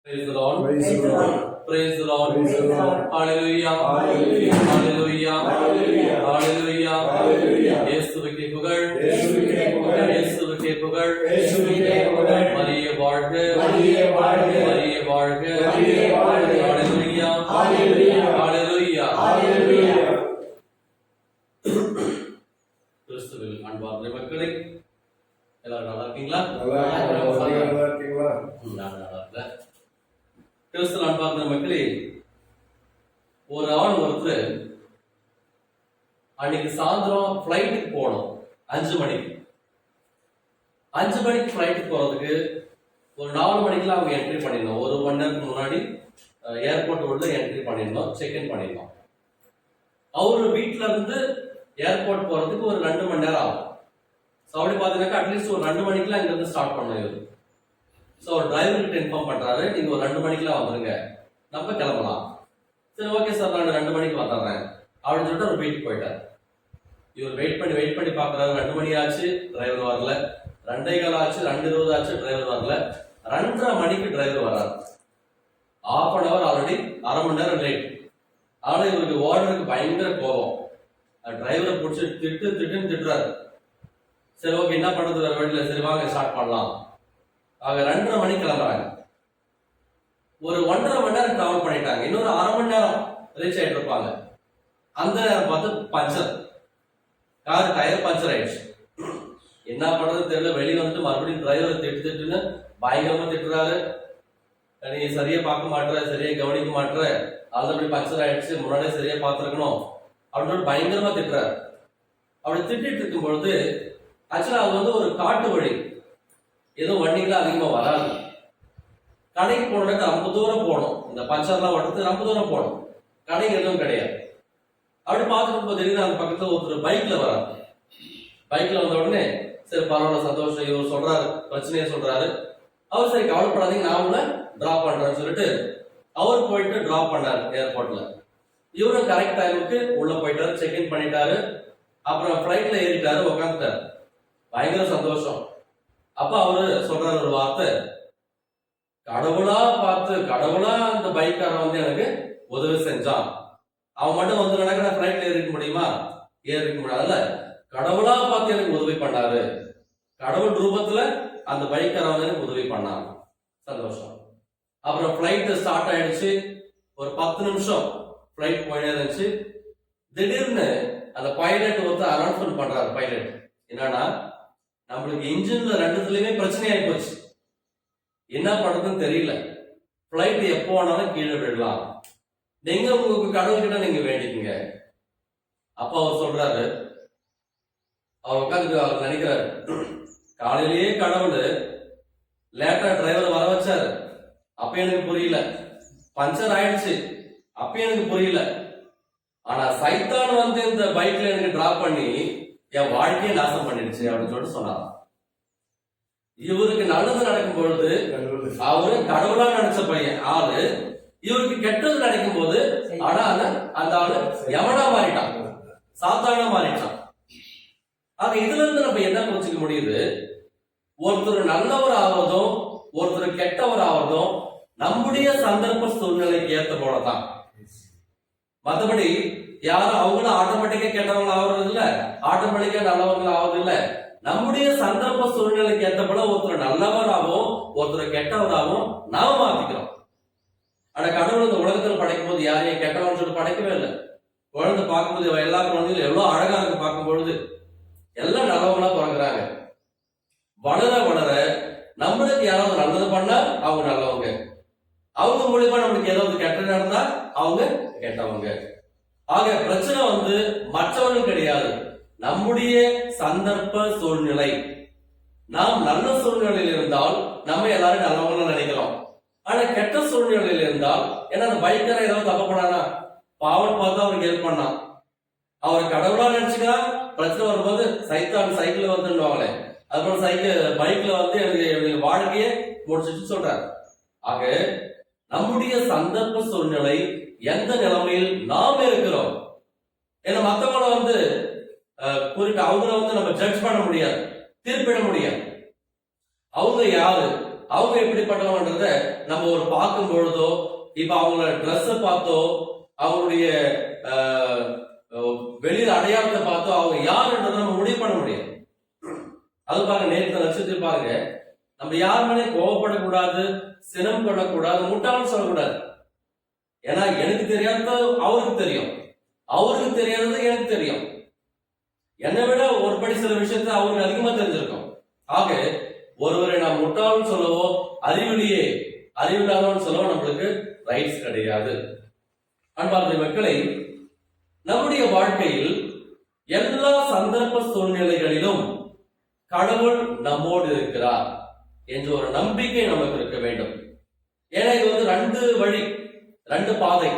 Praise the Lord. Praise the Lord. Praise the Lord. Praise the Lord. Hallelujah. Hallelujah. Hallelujah. Hallelujah. Hallelujah. Hallelujah. இயேசுவுக்கே புகழ். இயேசுவுக்கே புகழ். இயேசுவுக்கே புகழ். இயேசுவுக்கே புகழ். மரியே வாழ்க. மரியே வாழ்க. மரியே வாழ்க. மரியே வாழ்க. Hallelujah. Hallelujah. Hallelujah. Hallelujah. கிறிஸ்துவில் அன்பார்ந்த மக்களே, எல்லாரும் நல்லா இருக்கீங்களா? நல்லா இருக்கீங்களா? நான் நல்லா இருக்கேன். கிறிஸ்துவில் அன்பார்ந்த மக்களே, ஒரு ஆள் ஒருத்தர் அன்னைக்கு சாயந்தரம் ஃபிளைட்டுக்கு போகணும். 5 மணிக்கு 5 மணிக்கு ஃபிளைட்டுக்கு போறதுக்கு ஒரு 4 மணிக்கெல்லாம் அவங்க என்ட்ரி பண்ணிடணும். 1 மணி நேரத்துக்கு முன்னாடி ஏர்போர்ட் உள்ள என்ட்ரி பண்ணிடணும், செக்இன் பண்ணிடணும். அவரு வீட்டுல இருந்து ஏர்போர்ட் போறதுக்கு ஒரு 2 மணி நேரம் ஆகும். ஸோ அப்படி பார்த்தீங்கன்னா அட்லீஸ்ட் ஒரு 2 மணிக்கெல்லாம் இங்க இருந்து ஸ்டார்ட் பண்ணணும் இவரு. ஸோ அவர் டிரைவர்கிட்ட இன்ஃபார்ம் பண்றாரு, நீங்க ஒரு 2 மணிக்கெல்லாம் வந்துருங்க, நம்ம கிளம்பலாம். சரி, ஓகே சார், நான் 2 மணிக்கு வந்துடுறேன் அப்படின்னு சொல்லிட்டு அவர் வீட்டுக்கு போயிட்டார். இவர் வெயிட் பண்ணி பாக்குறாரு. 2 மணி ஆச்சு, டிரைவர் வரல. 2:15 ஆச்சு, 2:20 ஆச்சு, டிரைவர் வரல. 2:30 மணிக்கு டிரைவர் வர்றாரு. ½ மணி நேரம் ஆல்ரெடி, அரை மணி நேரம் லேட். ஆனா இவருக்கு ஓனருக்கு பயங்கர கோபம். டிரைவரை பிடிச்சி திட்டுன்னு திட்டுறாரு. சரி, ஓகே, என்ன பண்றது, வேற வழியில, சரி வாங்க ஸ்டார்ட் பண்ணலாம். அவங்க 2:30 மணிக்கு கிளம்புறாங்க. ஒரு 1.5 மணி நேரம் டிராவல் பண்ணிட்டாங்க. இன்னொரு அரை மணி நேரம் ரீச் ஆயிட்டு இருப்பாங்க. அந்த நேரம் பார்த்து பஞ்சர், கார் டயர் பஞ்சர் ஆயிடுச்சு. என்ன பண்றது தெரியல. வெளியே வந்துட்டு மறுபடியும் டிரைவரை திட்டுன்னு பயங்கரமா திட்டுறாரு. நீ சரியா பார்க்க மாட்டுற, சரியா கவனிக்க மாட்டுற, ஆல்ரெடி பஞ்சர் ஆயிடுச்சு, முன்னாடியே சரியா பார்த்துருக்கணும் அப்படின்னு பயங்கரமா திட்டுறாரு. அப்படி திட்டிட்டு இருக்கும் பொழுது ஆக்சுவலா அது வந்து ஒரு காட்டு வழி, எதுவும் வண்டிகள்லாம் அதிகமா வராது. கடைக்கு போனோம்னா ரொம்ப தூரம் போகணும். இந்த பஞ்சர்லாம் ஓட்டுறது ரொம்ப தூரம் போகணும். கடைக்கு எதுவும் கிடையாது. அப்படி பார்த்துட்டு திடீர்னு அந்த பக்கத்துல ஒருத்தர் பைக்ல வராரு. பைக்ல வந்த உடனே சரி பரவாயில்ல, சந்தோஷம், இவர் சொல்றாரு, பிரச்சனையை சொல்றாரு. அவர் சரி கவலைப்படாதீங்க, நான் உங்களை டிராப் பண்றேன்னு சொல்லிட்டு அவர் போயிட்டு டிராப் பண்ணாரு ஏர்போர்ட்ல. இவரும் கரெக்ட் டைமுக்கு உள்ள போயிட்டாரு, செக்இன் பண்ணிட்டாரு. அப்புறம் பிளைட்ல ஏறிட்டாரு, உட்காந்துட்டாரு. பயங்கர சந்தோஷம். அப்ப அவரு சொல்றாரு ஒரு வார்த்தை, கடவுளா பார்த்து, கடவுளா அந்த பைக்காரன் வந்து எனக்கு உதவி செஞ்சான். அவன் மட்டும் வந்து நடக்கிற பிளைட்ல ஏறிக்க முடியுமா? ஏறிக்க முடியாதுல்ல. கடவுளா பார்த்து எனக்கு உதவி பண்ணாரு, கடவுள் ரூபத்துல அந்த பைக்காரன் வந்து எனக்கு உதவி பண்ணான். சந்தோஷம். அப்புறம் பிளைட் ஸ்டார்ட் ஆயிடுச்சு. ஒரு 10 நிமிஷம் பிளைட் போயிட்டே இருந்துச்சு. திடீர்னு அந்த பைலட் ஒருத்தர் அனௌன்ஸ்மெண்ட் பண்றாரு. பைலட் என்னன்னா, நம்மளுக்கு இன்ஜின்ல 2துலயுமே பிரச்சனை ஆகி போச்சு, என்ன பண்றதுன்னு தெரியல, பிளைட் எப்போ வேணாலும் கீழே விடலாம், நீங்க உங்களுக்கு கடவுள்கிட்ட நீங்க வேண்டிக்குங்க. அப்ப அவர் சொல்றாரு, அவர் உட்காந்து அவர் நினைக்கிறாரு, காலையிலேயே கடவுள் லேட்டா டிரைவர் வர வச்சாரு, அப்ப எனக்கு புரியல. பஞ்சர் ஆயிடுச்சு, அப்ப எனக்கு புரியல. ஆனா சைத்தான் வந்து இந்த பைக்ல எனக்கு டிராப் பண்ணி என் வாழ்க்கையை நாசம் பண்ணிடுச்சு அப்படின்னு சொல்லிட்டு சொன்னார். இவருக்கு நல்லது நடக்கும் பொழுது அவரு கடவுளா நினைச்ச பையன் ஆளு, இவருக்கு கெட்டது நடக்கும் போது ஆனா அந்த ஆளு எவனா மாறிட்டான், சாத்தானா மாறிட்டான். ஆக இதுல இருந்து நம்ம என்ன புரிஞ்சுக்க முடியுது, ஒருத்தர் நல்லவர் ஆவதும் ஒருத்தர் கெட்டவர் ஆவதும் நம்முடைய சந்தர்ப்ப சூழ்நிலைக்கு ஏற்ற போலதான். மற்றபடி யாரும் அவங்களும் ஆட்டோமேட்டிக்கா கெட்டவங்க ஆகுறது இல்ல, ஆட்டோமேட்டிக்கா நல்லவங்க ஆகுது இல்ல. நம்முடைய சந்தர்ப்ப சூழ்நிலைக்கு ஏற்ற போல ஒருத்தர் நல்லவராகவும் ஒருத்தர் கெட்டவராகவும் நாம மாத்திக்கிறோம். ஆனா கடவுள் இந்த உலகத்துல படைக்கும் போது யாரையும் கெட்டவன் சொல்லி படைக்கவே இல்லை. குழந்தை பார்க்கும்போது எல்லா குழந்தைகளும் எவ்வளவு அழகா இருக்கு பார்க்கும் பொழுது, எல்லாம் நல்லவங்களா பிறகுறாங்க. வளர வளர நம்மளுக்கு யாராவது நல்லது பண்ணா அவங்க நல்லவங்க, அவங்க மூலியமா நம்மளுக்கு ஏதாவது கெட்டது நடந்தா அவங்க கெட்டவங்க. ஆக பிரச்சனை வந்து மற்றவர்கள் கிடையாது, நம்முடைய சந்தர்ப்ப சூழ்நிலை. நாம் நல்ல சூழ்நிலையில் இருந்தால் நம்ம எல்லாரும் நல்லவங்க நினைக்கிறோம். ஆனா கெட்ட சூழ்நிலையில் இருந்தால், ஏன்னா அந்த பைக்கரை ஏதாவது தப்பு பண்ணானா, பாவம் பார்த்து அவருக்கு ஹெல்ப் பண்ணான், அவர் கடவுளா நினைச்சுக்கலாம். பிரச்சனை வரும்போது சைத்தான் சைக்கிள் வந்துடுவாங்களே, அதுபோல சைக்கிள் பைக்ல வந்து எனக்கு வாழ்க்கையை முடிச்சுட்டு சொல்றாரு. ஆக நம்முடைய சந்தர்ப்ப சூழ்நிலை எந்த நிலைமையில் நாம் இருக்கிறோம். ஏன்னா மத்தவங்களை வந்து குறிப்பிட்ட அவங்கள வந்து நம்ம ஜட்ஜ் பண்ண முடியாது, தீர்ப்பிட முடியாது. அவங்க யாரு, அவங்க எப்படிப்பட்டவங்கன்றத நம்ம ஒரு பார்க்கும் பொழுதோ, இப்ப அவங்களோட ட்ரெஸ் பார்த்தோ, அவங்களுடைய வெளியில அடையாளத்தை பார்த்தோ அவங்க யாருன்றதை நம்ம முடிவு பண்ண முடியும். அது பாருங்க, நேற்று நட்சத்திரம் பாருங்க, நம்ம யார் மேலே கோவப்படக்கூடாது, சினம் கொள்ளக்கூடாது, முட்டாள்னு சொல்லக்கூடாது. ஏன்னா எனக்கு தெரியாதது அவருக்கு தெரியும், அவருக்கு தெரியாதது எனக்கு தெரியும். என்னை விட ஒரு படி சில விஷயத்த அவருக்கு அதிகமா தெரிஞ்சிருக்கும். ஆக ஒருவரை நாம் முட்டாள்னு சொல்லவோ, அறிவில்லாதவன்னு சொல்லவோ நம்மளுக்கு ரைட்ஸ் கிடையாது. அன்பார்ந்த மக்களை, நம்முடைய வாழ்க்கையில் எல்லா சந்தர்ப்ப சூழ்நிலைகளிலும் கடவுள் நம்மோடு இருக்கிறார் என்ற ஒரு நம்பிக்கை நமக்கு இருக்க வேண்டும். ஏன்னா இது வந்து ரெண்டு வழி, ரெண்டு பாதை.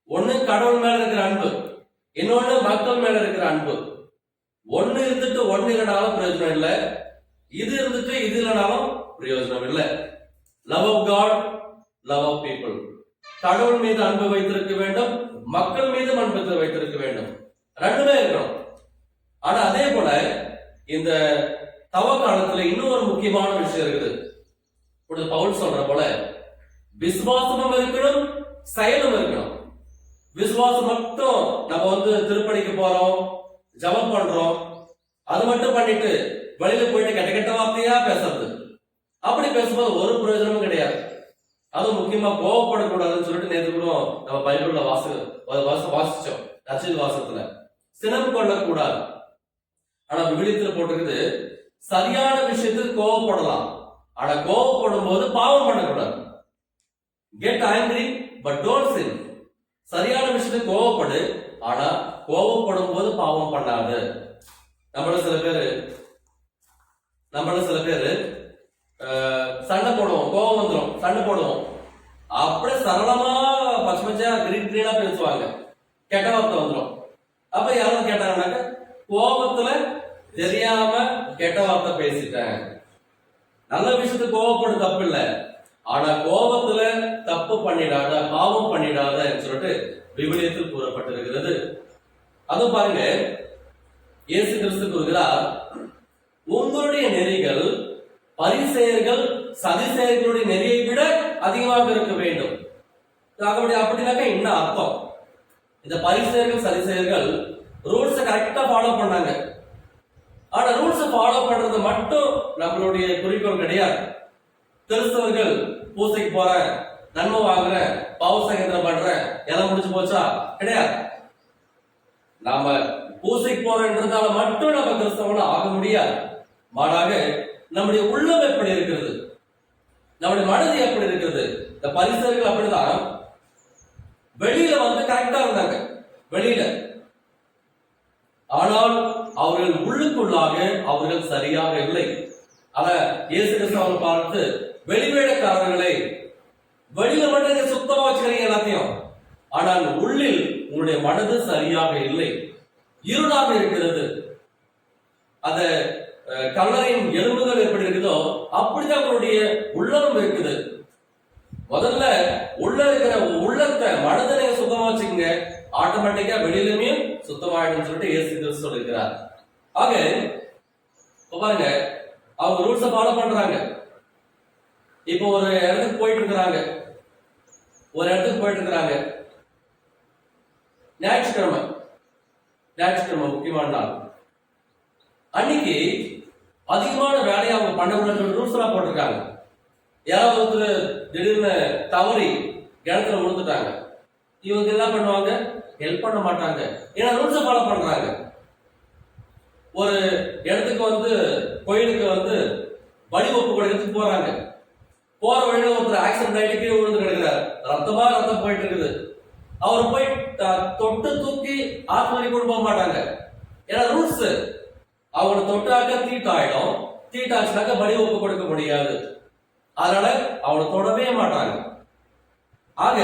ஒண்ணு கடவுள் மேல இருக்கிற அன்பு, இன்னொன்னு மக்கள் மேல இருக்கிற அன்பு. ஒண்ணு இருந்துட்டு ஒண்ணு இல்லைனாலும் பிரயோஜனம் இல்லை, இது இருந்துட்டு இது இல்லைனாலும் பிரயோஜனம் இல்லை. Love of God, love of people. கடவுள் மீது அன்பு வைத்திருக்க வேண்டும், மக்கள் மீது அன்பு வைத்திருக்க வேண்டும், ரெண்டுமே இருக்கணும். ஆனா அதே போல இந்த தவ காலத்துல இன்னும் ஒரு முக்கியமான விஷயம் இருக்குது. பவுல் சொல்ற போல விசுவாசமும் இருக்கணும், செயலும் இருக்கணும். விசுவாசம் மட்டும் நம்ம வந்து திருப்பணிக்கு போறோம், ஜபம் பண்றோம், அது மட்டும் பண்ணிட்டு வெளியில போயிட்டு கெட்ட கெட்ட வார்த்தையா பேசுறது, அப்படி பேசும்போது ஒரு பிரயோஜனமும் கிடையாது. அதுவும் முக்கியமா கோவப்படக்கூடாதுன்னு சொல்லிட்டு நேற்று கூட நம்ம பைபிள்ல வாசிச்சோம். நற்செய்தி வாசத்துல சினம் கொள்ளக்கூடாது. ஆனா விவிலியத்துல போட்டிருக்குது, சரியான விஷயத்துக்கு கோவப்படலாம், ஆனா கோவப்படும் போது பாவம் பண்ணக்கூடாது. கெட் ஆங்கிரி பட் டோன்ட் சின். சரியான விஷயத்துக்கு கோவப்படு, ஆனா கோவப்படும் போது பாவம் பண்ணாது. நம்மள சில பேரு சண்டை போடுவோம், கோவம் வந்துடும், சண்டை போடுவோம், அப்படியே சரளமா பச்சை பச்சையா கிரீனா பேசுவாங்க, கெட்ட வார்த்தை வந்துடும். அப்ப யாரும் கேட்டாங்கன்னாக்க கோபத்துல தெரியாம கெட்ட வார்த்தை பேசிட்டேன். நல்ல விஷயத்துக்கு கோவப்படும் தப்பு இல்லை, ஆனா கோபத்துல தப்பு பண்ணிடாத, பாவம் பண்ணிடாத சொல்லிட்டு விவிலியத்தில் கூறப்பட்டிருக்கிறது. அதுவும் பாருங்க, இயேசு கிறிஸ்து கூறுகிறார், உங்களுடைய நெறிகள் பரிசேயர்கள் சதிசேயர்களுடைய நெறியை விட அதிகமாக இருக்க வேண்டும். அப்படின்னாக்கா என்ன அர்த்தம்? இந்த பரிசேயர்கள் சதிசேயர்கள் ரூல்ஸை கரெக்டா ஃபாலோ பண்ணாங்க. ஆனா ரூல்ஸை ஃபாலோ பண்றது மட்டும் நம்மளுடைய குறிக்கோள் கிடையாது. கிறிஸ்தவர்கள் பூசைக்கு போறேன், நன்மை வாங்குறேன், பாவ சங்கீதம் பண்றேன், எல்லாம் முடிச்சு போச்சா? கிடையாது. நாம பூசைக்கு போறோம்ன்றதால மட்டும் நம்ம கிறிஸ்தவங்கள ஆக முடியாது. மாறாக நம்முடைய உள்ளம் எப்படி இருக்கிறது, நம்முடைய மனது எப்படி இருக்கிறது. இந்த பரிசேயர்கள் அப்படிதான் வெளியில வந்து கரெக்டா இருந்தாங்க வெளியில, ஆனால் அவர்கள் உள்ளுக்குள்ளாக அவர்கள் சரியாக இல்லை. அத இயேசு கிறிஸ்து பார்த்து, வெளிவேடக்காரர்களை வெளியில மட்டும் நீங்க சுத்தமா வச்சுக்கிறீங்க எல்லாத்தையும், ஆனால் உள்ளில் உங்களுடைய மனது சரியாக இல்லை, இருளாக இருக்கிறது. அத கல்லறையின் எலும்புகள் எப்படி இருக்குதோ அப்படிதான் உங்களுடைய உள்ளம் இருக்குது. முதல்ல உள்ள இருக்கிற உள்ளத்தை, மனதை சுத்தமா வச்சுக்கோங்க, ஆட்டோமேட்டிக்கா வெளியிலுமே சுத்தமாயிடும் சொல்லிட்டு இயேசு கிறிஸ்து சொல்லியிருக்கிறார். ஆக பாருங்க, அவங்க ரூல்ஸை ஃபாலோ பண்றாங்க. இப்போ ஒரு இடத்துக்கு போயிட்டு இருக்கிறாங்க, ஞாயிற்றுக்கிழமை முக்கியமான நாள். அன்னைக்கு அதிகமான வேலையை அவங்க பண்ண ரூல்ஸ் எல்லாம் போட்டிருக்காங்க. யாராவது ஒருத்தர் திடீர்னு தவறி கிணத்துல விழுந்துட்டாங்க, இவங்க என்ன பண்ணுவாங்க? ஹெல்ப் பண்ண மாட்டாங்க, ஏன்னா ரூல்ஸை ஃபாலோ பண்றாங்க. ஒரு இடத்துக்கு வந்து கோயிலுக்கு வந்து பலி ஒப்பு கொடுக்கறதுக்கு போறாங்க. போற வழியில ஒருத்தர் ஆக்சிடென்ட் ஆயிட்டு கீழே விழுந்து கிடக்கிறார், ரத்தம் போயிட்டு இருக்குது. அவர் போய் தொட்டு தூக்கி ஆஸ்பத்திரி கொண்டு போக மாட்டாங்க, ஏன்னா ரூல்ஸ். அவங்களை தொட்டாக்க தீட்டாயிடும், தீட்டாச்சுனாக்க பலி ஒப்பு கொடுக்க முடியாது, அதனால அவங்களை தொடவே மாட்டாங்க. ஆக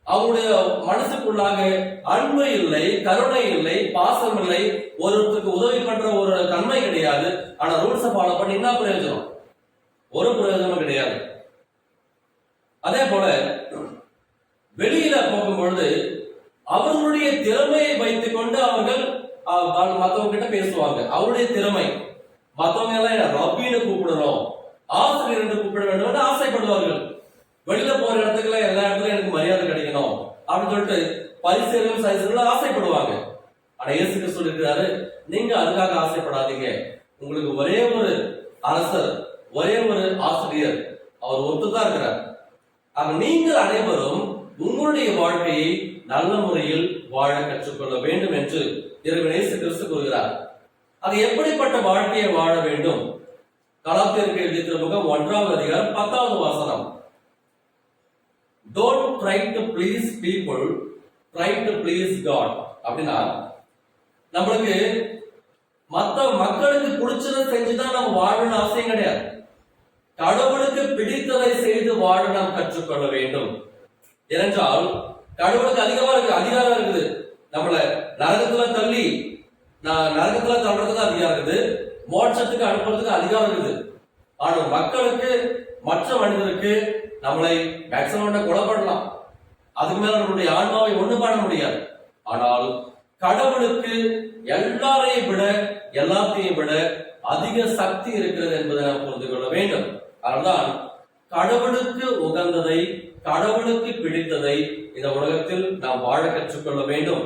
அவங்களுடைய மனசுக்குள்ளாக அன்பு இல்லை, கருணை இல்லை, பாசம் இல்லை, ஒருத்தருக்கு உதவி பண்ற ஒரு தன்மை கிடையாது. ஆனா ரூல்ஸை ஃபாலோ பண்ணி என்ன பிரயோஜனம்? ஒரு பிரயோஜனமும் கிடையாது. அதே போல வெளியில போகும்பொழுது அவர்களுடைய திறமையை வைத்துக் கொண்டு அவர்கள் மற்றவங்க கிட்ட பேசுவாங்க. அவருடைய திறமை, மற்றவங்க எல்லாம் ரப்பின்னு கூப்பிடணும், ஆசிரியர் என்று கூப்பிட அப்படின்னு சொல்லிட்டு பரிசேயர்களும் சதுசேயர்களும் ஆசைப்படுவாங்க. ஆனா இயேசு கிறிஸ்து சொல்லியிருக்கிறாரு, நீங்க அதுக்காக ஆசைப்படாதீங்க. உங்களுக்கு ஒரே ஒரு அரசர், ஒரே ஒரு ஆசிரியர், அவர் ஒருத்தர் இருக்கிறார். ஆக நீங்கள் அனைவரும் உங்களுடைய வாழ்க்கையை நல்ல முறையில் வாழ கற்றுக்கொள்ள வேண்டும் என்று இறைவன் இயேசு கிறிஸ்து கூறுகிறார். அது எப்படிப்பட்ட வாழ்க்கையை வாழ வேண்டும்? கலாத்தியருக்கு எழுதிய திருமுகம் 1ஆம் அதிகாரம் 10வது வசனம். Don't try to please people, try to please God. அப்படின்னா நம்மளுக்கு மற்ற மக்களுக்கு பிடிச்சதை செஞ்சுதான் நம்ம வாழணும்னு அவசியம் கிடையாது. கடவுளுக்கு பிடித்ததை செய்து வாழ நாம் கற்றுக்கொள்ள வேண்டும். ஏனென்றால் கடவுளுக்கு அதிகாரம் இருக்குது. நம்மள நரகத்துல தள்ளி நரகத்துல தள்ளுறதுக்கு அதிகாரம் இருக்குது, மோட்சத்துக்கு அனுப்புறதுக்கு அதிகாரம் இருக்குது. ஆனா மக்களுக்கு, மற்ற மனிதருக்கு நம்மளை மேக்சிமம் கொலை பண்ணலாம், அதுக்கு மேல நம்மளுடைய ஆன்மாவை ஒண்ணு பண்ண முடியாது. ஆனால் கடவுளுக்கு எல்லாரையும் விட, எல்லாத்தையும் விட அதிக சக்தி இருக்கிறது என்பதை நாம் புரிந்து கொள்ள வேண்டும். அதனால்தான் கடவுளுக்கு உகந்ததை, கடவுளுக்கு பிடித்ததை இந்த உலகத்தில் நாம் வாழ கற்றுக்கொள்ள வேண்டும்.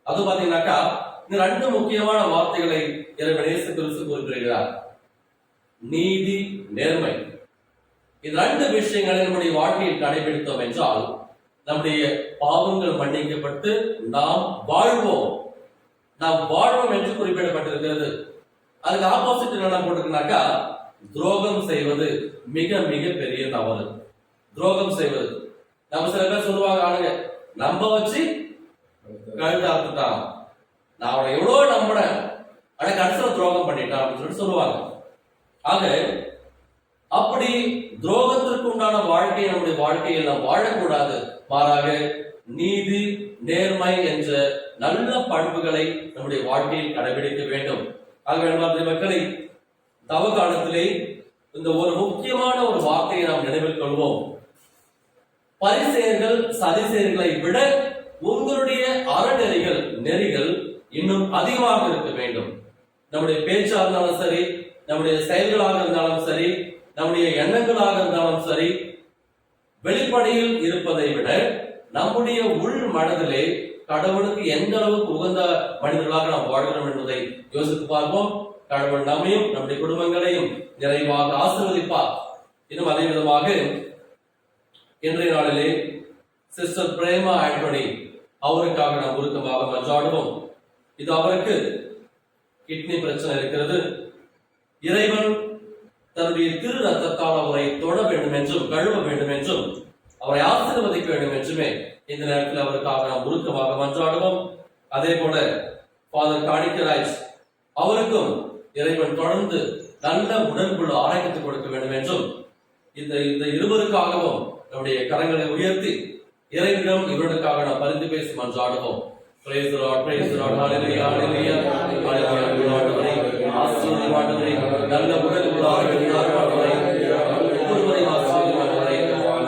அது பாத்தீங்கன்னாக்கா இந்த 2 முக்கியமான வார்த்தைகளை இறைவன் இயேசு கிறிஸ்து குறிப்பிடுகிறார். நீதி, நேர்மை. இந்த 2 விஷயங்களை நம்முடைய வாழ்க்கையில் கடைபிடித்தோம் என்றால் நம்முடைய பாவங்கள் மன்னிக்கப்பட்டு நாம் வாழ்வோம். நாம் வாழ்வோம் என்று குறிப்பிடப்பட்டிருக்கிறது. அதுக்கு ஆப்போசிட் என்ன போட்டிருக்குனாக்கா, துரோகம் செய்வது மிக மிக பெரிய தவறு. துரோகம் செய்வது, நம்ம சில பேர் சொல்லுவாங்க, ஆளுங்க நம்ப வச்சு கழுத்து அறுத்துட்டான், நான் அவனை எவ்வளவு நம்பினேன், ஆனா கடைசியில துரோகம் பண்ணிட்டான் அப்படின்னு சொல்லிட்டு சொல்லுவாங்க. ஆக அப்படி துரோகத்திற்கு உண்டான வாழ்க்கையை நம்முடைய வாழ்க்கையில் நாம் வாழக்கூடாது. மாறாக நீதி, நேர்மை என்ற நல்ல பண்புகளை நம்முடைய வாழ்க்கையில் கடைபிடிக்க வேண்டும். ஆக மக்களை, தவ காலத்திலே இந்த ஒரு முக்கியமான ஒரு வார்த்தையை நாம் நினைவில் கொள்வோம். பரிசேயர்கள் சதிசேயர்களை விட உங்களுடைய அறநெறிகள், நெறிகள் இன்னும் அதிகமாக இருக்க வேண்டும். நம்முடைய பேச்சாக இருந்தாலும் சரி, நம்முடைய செயல்களாக இருந்தாலும் சரி, நம்முடைய எண்ணங்களாக இருந்தாலும் சரி, வெளிப்படையில் இருப்பதை விட நம்முடைய உள் மனதிலே கடவுளுக்கு எந்த அளவுக்கு உகந்த மனிதர்களாக நாம் வாழ்கிறோம் என்பதை யோசித்து பார்ப்போம். கடவுள் நம்மையும் நம்முடைய குடும்பங்களையும் நிறைவாக ஆசீர்வதிப்பார். இன்னும் அதே விதமாக இன்றைய நாளிலே சிஸ்டர் பிரேமா ஆண்டனி அவருக்காக நாம் உருக்கமாக மன்றாடுவோம். இது அவருக்கு கிட்னி பிரச்சனை இருக்கிறது. இறைவன் தன்னுடைய திரு ரத்தத்தால் அவரை தொட வேண்டும் என்றும், கழுவ வேண்டும் என்றும், அவரை ஆசீர்வதிக்க வேண்டும் என்றுமே இந்த நேரத்தில் அவருக்காக நாம் உருக்கமாக மன்றாடுவோம். அதே போல ஃபாதர் காணிக்கராஜ் அவருக்கும் இறைவன் தொடர்ந்து நல்ல உடன்புள்ள ஆரோக்கியத்தை கொடுக்க வேண்டும் என்றும் இந்த இருவருக்காகவும் நம்முடைய கரங்களை உயர்த்தி இறைவனிடம் இவர்களுக்காக நாம் பரிந்து பேசி மன்றாடுவோம். Praise the Lord, praise the Lord, hallelujah, hallelujah, hallelujah, ஆண்டவரே ஆசீர்வதியும் ஆண்டவரே, நல்ல உடன்புள்ள ஆரோக்கியத்தை ஆண்டவரே, ஒவ்வொருவரையும் ஆசீர்வதியும் ஆண்டவரே,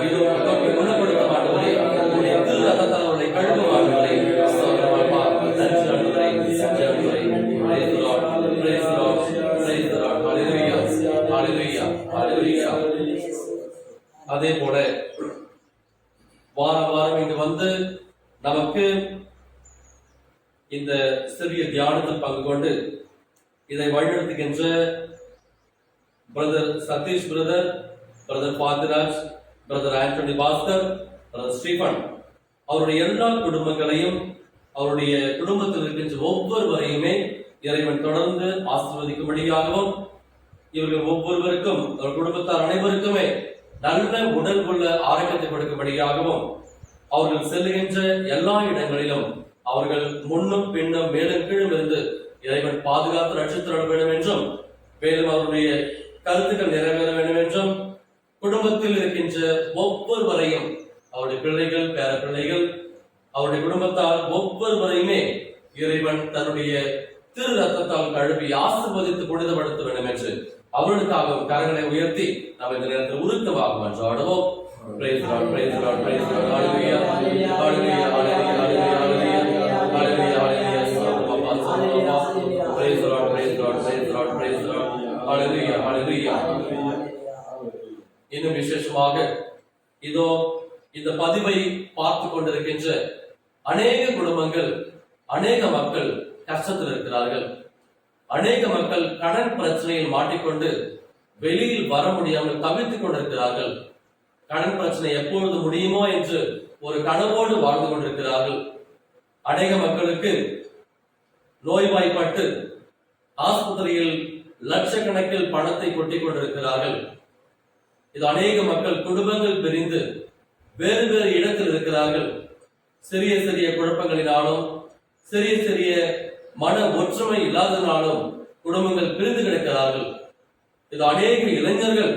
இதோ தொட்டு குணப்படுத்தும் ஆண்டவரே, உங்களுடைய திரு ரத்தத்தால் அவர்களை கழுவும் ஆண்டவரே, சோதரமாப்பா, நன்றி ஆண்டவரே, நன்றி ஆண்டவரே. Praise the Lord, praise the Lord, praise the Lord, hallelujah, hallelujah, hallelujah. அதே போல வாரம் இங்கு வந்து நமக்கு இந்த சிறிய தியானத்தில் பங்கு கொண்டு இதை வழிநடத்துகின்ற brother Satish brother, brother Pathiraj, brother Antony Bhaskar, brother Stephen அவருடைய எல்லா குடும்பங்களையும், அவருடைய குடும்பத்தில் இருக்கின்ற ஒவ்வொருவரையுமே இறைவன் தொடர்ந்து ஆசீர்வதிக்கும்படியாகவும், இவர்கள் ஒவ்வொருவருக்கும், அவர் குடும்பத்தார் அனைவருக்குமே நல்ல உடல் உள்ள ஆரோக்கியத்தை கொடுக்கும்படியாகவும், அவர்கள் செல்லுகின்ற எல்லா இடங்களிலும் அவர்கள் முன்னும் பின்னும் மேலும் கீழும் இருந்து இறைவன் பாதுகாத்து ரட்சித்து வேண்டும் என்றும், மேலும் அவருடைய கருத்துக்கள் நிறைவேற வேண்டும் என்றும், குடும்பத்தில் இருக்கின்ற ஒவ்வொருவரையும், அவருடைய பிள்ளைகள், பேர பிள்ளைகள், அவருடைய குடும்பத்தார் ஒவ்வொருவரையுமே இறைவன் தன்னுடைய திரு ரத்தத்தால் கழுவி ஆசீர்வதித்து புனிதப்படுத்த வேண்டும் என்று அவர்களுக்காக கரங்களை உயர்த்தி நாம் இந்த நேரத்தில் உருக்கமாக மன்றாடுவோம். Praise God, praise God, praise God, hallelujah, hallelujah, hallelujah, hallelujah, hallelujah, hallelujah, praise God, praise God, praise God, praise God, hallelujah, hallelujah. இன்னும் விசேஷமாக இதோ இந்த பதிவை பார்த்து கொண்டிருக்கின்ற அநேக குடும்பங்கள், அநேக மக்கள் கஷ்டத்தில் இருக்கிறார்கள். அநேக மக்கள் கடன் பிரச்சனையில் மாட்டிக்கொண்டு வெளியில் வர முடியாமல் தவித்துக் கொண்டிருக்கிறார்கள். கடன் பிரச்சனை எப்பொழுது முடியுமோ என்று ஒரு கனவோடு வாழ்ந்து கொண்டிருக்கிறார்கள். அநேக மக்களுக்கு நோய்வாய்ப்பட்டு ஆஸ்பத்திரியில் லட்சக்கணக்கில் பணத்தை கொட்டிக் கொண்டிருக்கிறார்கள். இது அநேக மக்கள் குடும்பங்கள் பிரிந்து வேறு வேறு இடத்தில் இருக்கிறார்கள். சிறிய சிறிய குழப்பங்களினாலும் சிறிய சிறிய மன ஒற்றுமை இல்லாதனாலும் குடும்பங்கள் பிரிந்து கிடக்கிறார்கள். இது அநேக இளைஞர்கள்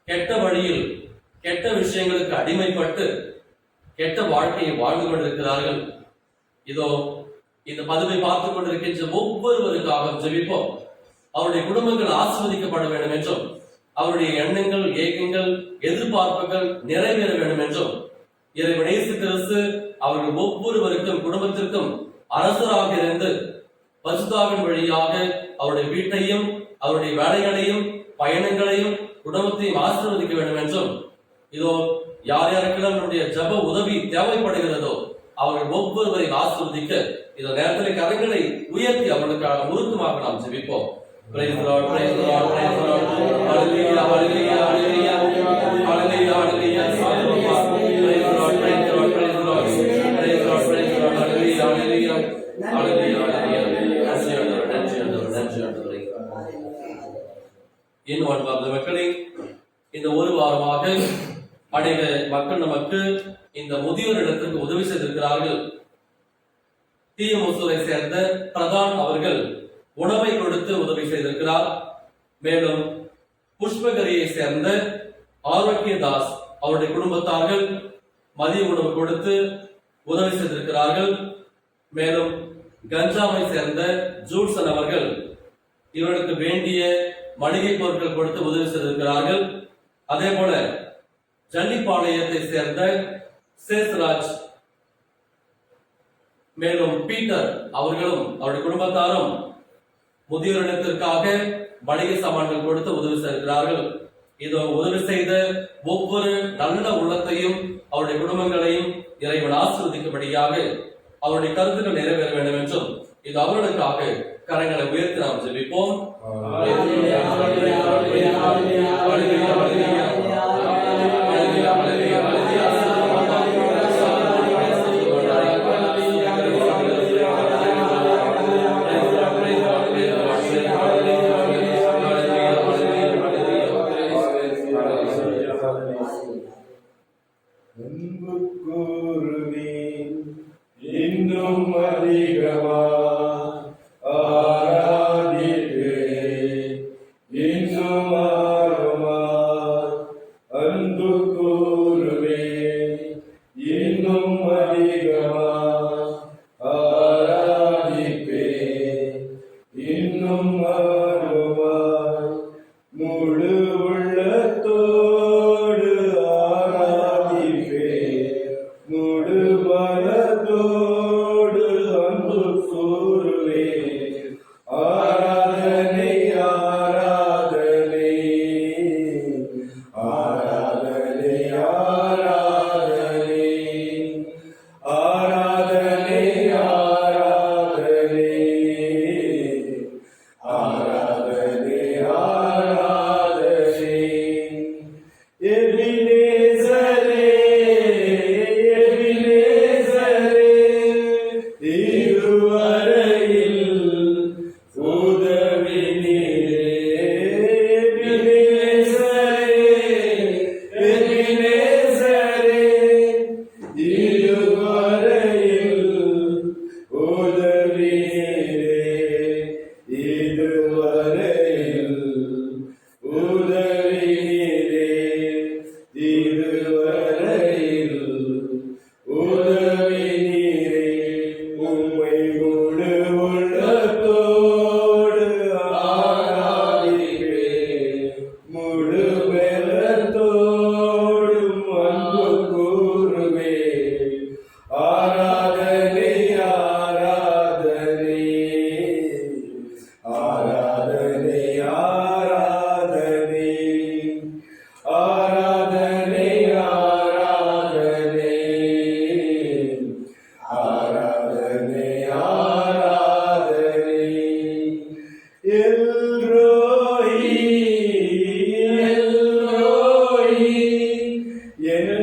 கெட்ட வழியில் கெட்ட விஷயங்களுக்கு அடிமைப்பட்டு கெட்ட வாழ்க்கையை வாழ்ந்து கொண்டிருக்கிறார்கள். இதோ இந்த பதிவை பார்த்துக் கொண்டிருக்கின்ற ஒவ்வொருவருக்காக ஜெபிப்போம். அவருடைய குடும்பங்கள் ஆசீர்வதிக்கப்பட வேண்டும் என்றும் அவருடைய எண்ணங்கள், ஏக்கங்கள், எதிர்பார்ப்புகள் நிறைவேற வேண்டும் என்றும் இறைவன் இயேசு கிறிஸ்து அவர்கள் ஒவ்வொருவருக்கும் குடும்பத்திற்கும் அரசராக இருந்து பரிசுத்தாவின் வழியாக அவருடைய வீட்டையும் அவருடைய வேலைகளையும் பயணங்களையும் குடும்பத்தையும் ஆசீர்வதிக்க வேண்டும் என்றும் இதோ யார் யாருக்கெல்லாம் நம்முடைய ஜப உதவி தேவைப்படுகிறதோ அவர்கள் ஒவ்வொருவரையும் ஆசீர்வதிக்க இந்த நேரத்தில் கரங்களை உயர்த்தி அவர்களுக்காக உருக்கமாக நாம் ஜெபிப்போம். Praise the Lord, praise the Lord, praise the Lord. Hallelujah, hallelujah, hallelujah. Hallelujah, hallelujah. Praise the Lord, praise the Lord, praise the Lord. Praise the Lord, praise the Lord. Hallelujah, hallelujah. Hallelujah, hallelujah. நன்றி ஆண்டவரே, நன்றி ஆண்டவரே, நன்றி ஆண்டவரே. இன்னும் அன்பார்ந்த மக்களே, இந்த ஒரு வாரமாக அநேக மக்கள் நமக்கு இந்த முதியோர் இடத்திற்கு உதவி செய்திருக்கிறார்கள். தீயமுசூரை சேர்ந்த பிரதான் அவர்கள் உணவை கொடுத்து உதவி செய்திருக்கிறார். மேலும் புஷ்பகிரியை சேர்ந்த ஆரோக்கியதாஸ் அவருடைய குடும்பத்தார்கள் மதிய உணவு கொடுத்து உதவி செய்திருக்கிறார்கள். மேலும் கஞ்சாவை சேர்ந்த ஜூல்சன் அவர்கள் இவர்களுக்கு வேண்டிய மளிகை பொருட்கள் கொடுத்து உதவி செய்திருக்கிறார்கள். அதே போல ஜல்லிப்பாளையத்தை சேர்ந்த சேஸ்ராஜ் மேலும் பீட்டர் அவர்களும் அவருடைய குடும்பத்தாரும் முதியோர் இடத்திற்காக மளிகை சாமான்கள் கொடுத்து உதவி செய்கிறார்கள். இதோ உதவி செய்த ஒவ்வொரு நல்ல உள்ளத்தையும் அவருடைய குடும்பங்களையும் இறைவன் ஆசீர்வதிக்கும்படியாக அவருடைய கருத்துக்கள் நிறைவேற வேண்டும் என்றும் இது அவர்களுக்காக கரங்களை உயர்த்தி நாம் ஜெபிப்போம். அன்பு கூறுவேன் இன்னும் அதிகமா ஆராதிப்பேன் இன்னும் ஆர்வமா அன்பு கூறுவேன் இன்னும் அதிகமா ஆராதிப்பேன் இன்னும் ஆர்வமா முழு உள்ளத்தோடு ஆராதிப்பேன் முழு பலத்தோடு அன்பு கூறுவேன்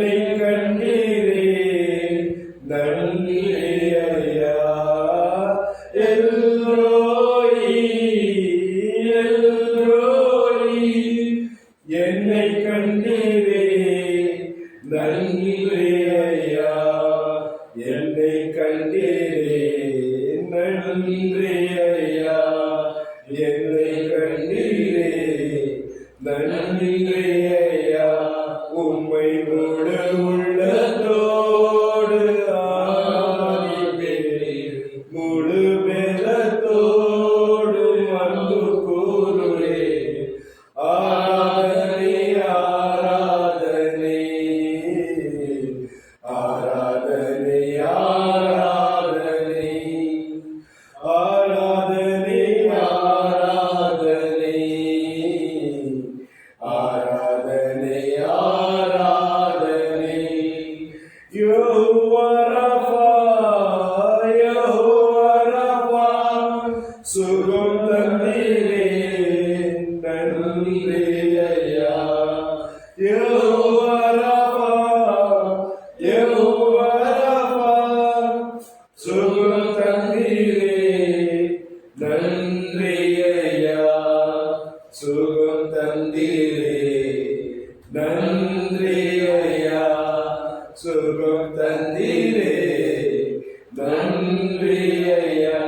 என்னை கண்டீரே நன்றி ஐயா எல்ரோயி எல்ரோயி என்னை கண்டீரே நன்றி ஐயா என்னை கண்டீரே நன்றி ஐயா என்னை கண்டீரே நன்றி ஐயா உம்மை முழு உள்ளத்தோடு ஆராதிப்பேன் முழு பெலத்தோடு அன்பு கூறுவேன் ஆராதனை ஆராதனை ஆராதனை ஆராதனை ஆராதனை ஆராதனை ஆராதனை ஆராதனை யெகோவா ரஃபா யெகோவா ரஃபா சுகம் தந்தீரே நன்றி ஐயா யெகோவா ரஃபா யெகோவா ரஃபா சுகம் தந்தீரே நன்றி ஐயா சுகம் தந்தீரே நன்றி ஐயா சுகம் தந்தீரே நன்றி ஐயா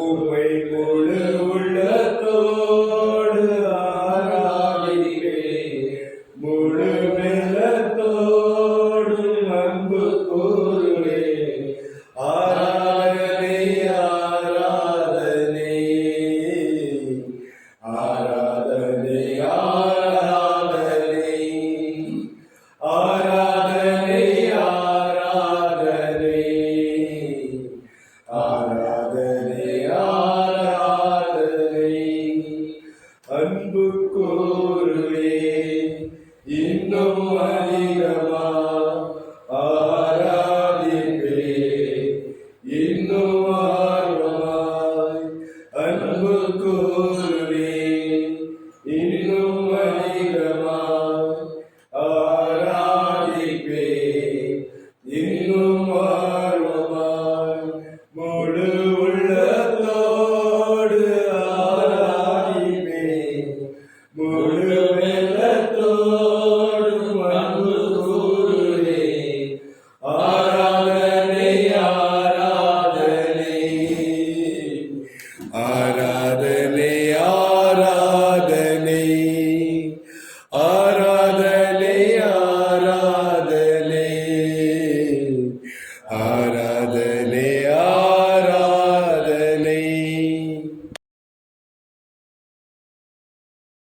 உம்மை முழு உள்ளத்தோடு ஆராதிப்பேன் முழு பெலத்தோடு அன்பு கூறுவேன் ஆராதனை ஆராதனை ஆராதனை ஆராதனை ஆராதனை ஆராதனை ஆராதனை ஆராதனை அன்பு கூறுவேன் இன்னும் அதிகமா ஆராதிப்பேன் இன்னும் ஆர்வமாய் அன்பு கூறுவேன் இன்னும் அதிகமாய் ஆராதிப்பேன் இன்னும் ஆர்வமாய் முழு உள்ளத்தோடு ஆராதிப்பேன் முழு வெள்ளத்தோடு அன்பு கூறுவேன் ஆராதனை ஆராதனை ஆராதனை